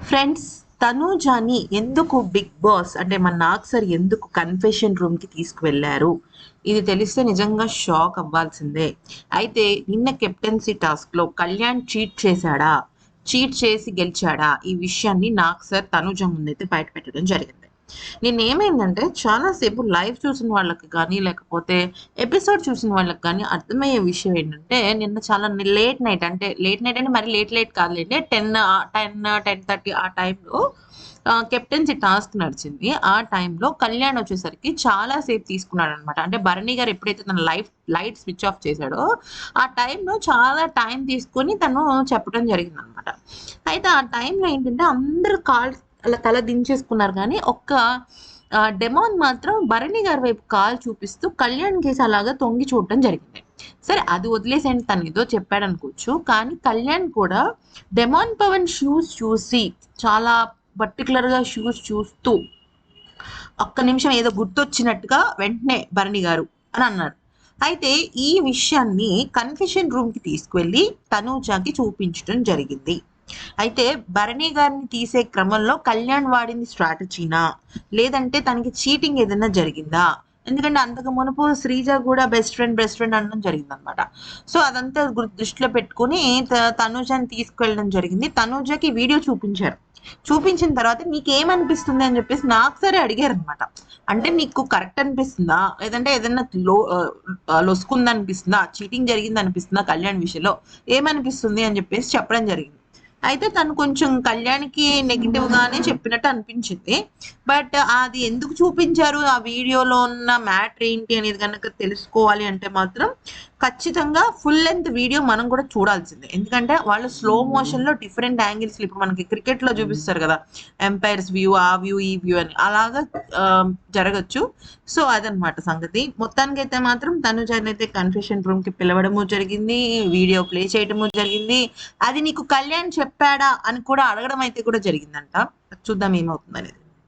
Friends, తనూజాని ఎందుకు big boss అంటే మన నాగ్ సార్ ఎందుకు కన్ఫెషన్ రూమ్ కి తీసుకువెళ్లారు? ఇది తెలిస్తే నిజంగా షాక్ అవ్వాల్సిందే. అయితే నిన్న కెప్టెన్సీ టాస్క్ లో కళ్యాణ్ చీట్ చేశాడా, చీట్ చేసి గెలిచాడా, ఈ విషయాన్ని నాగ్ సార్ తనూజ ముందైతే బయట పెట్టడం జరిగింది. నిన్నేమైందంటే చాలా సేపు లైవ్ చూసిన వాళ్ళకి కానీ లేకపోతే ఎపిసోడ్ చూసిన వాళ్ళకి కానీ అర్థమయ్యే విషయం ఏంటంటే, నిన్న చాలా లేట్ నైట్ అంటే మరి లేట్ కాదులేండి, 10-10:30 ఆ టైంలో కెప్టెన్సీ టాస్క్ నడిచింది. ఆ టైంలో కళ్యాణ్ వచ్చేసరికి చాలా సేపు తీసుకున్నాడు అనమాట. అంటే భరణి గారు ఎప్పుడైతే తన లైట్ స్విచ్ ఆఫ్ చేశాడో ఆ టైంలో చాలా టైం తీసుకొని తను చెప్పడం జరిగింది అనమాట. అయితే ఆ టైంలో ఏంటంటే అందరూ అలా తల దించేసుకున్నారు కానీ ఒక్క డెమాన్ మాత్రం భరణి గారి వైపు కాల్ చూపిస్తూ కళ్యాణ్ కేసు అలాగా తొంగి చూడటం జరిగింది. సరే, అది వదిలేసేయండి, తను ఏదో చెప్పాడు అనుకోవచ్చు. కానీ కళ్యాణ్ కూడా డెమాన్ పవన్ షూస్ చూసి చాలా పర్టికులర్ గా షూస్ చూస్తూ ఒక్క నిమిషం ఏదో గుర్తొచ్చినట్టుగా వెంటనే భరణి గారు అని అన్నారు. అయితే ఈ విషయాన్ని కన్ఫెషన్ రూమ్ కి తీసుకువెళ్ళి తనూజాకి చూపించడం జరిగింది. అయితే భరణి గారిని తీసే క్రమంలో కళ్యాణ్ వాడింది స్ట్రాటజీనా, లేదంటే తనకి చీటింగ్ ఏదైనా జరిగిందా? ఎందుకంటే అంతకు మునుపు శ్రీజ కూడా బెస్ట్ ఫ్రెండ్ అనడం జరిగింది అనమాట. సో అదంతా దృష్టిలో పెట్టుకుని తనూజని తీసుకువెళ్ళడం జరిగింది. తనూజకి వీడియో చూపించారు. చూపించిన తర్వాత నీకేమనిపిస్తుంది అని చెప్పేసి నాకు సరే అడిగారు అనమాట. అంటే నీకు కరెక్ట్ అనిపిస్తుందా, లేదంటే ఏదైనా లొసుకుంది అనిపిస్తుందా, చీటింగ్ జరిగింది అనిపిస్తుందా, కళ్యాణ్ విషయంలో ఏమనిపిస్తుంది అని చెప్పేసి చెప్పడం జరిగింది. అయితే తను కొంచెం కళ్యాణ్కి నెగిటివ్ గానే చెప్పినట్టు అనిపించింది. బట్ అది ఎందుకు చూపించారు, ఆ వీడియోలో ఉన్న మ్యాటర్ ఏంటి అనేది కనుక తెలుసుకోవాలి అంటే మాత్రం ఖచ్చితంగా ఫుల్ లెంత్ వీడియో మనం కూడా చూడాల్సిందే. ఎందుకంటే వాళ్ళు స్లో మోషన్ లో డిఫరెంట్ యాంగిల్స్, ఇప్పుడు మనకి క్రికెట్ లో చూపిస్తారు కదా, ఎంపైర్స్ వ్యూ, ఆ వ్యూ, ఈ వ్యూ అని అలాగా జరగచ్చు. సో అదనమాట సంగతి. మొత్తానికైతే మాత్రం తనుజాని అయితే కన్ఫెషన్ రూమ్ కి పిలవడము జరిగింది, వీడియో ప్లే చేయడము జరిగింది. అది నీకు కళ్యాణ్ చెప్పాడా అని కూడా అడగడం అయితే కూడా జరిగిందంట. చూద్దాం ఏమవుతుంది అనేది.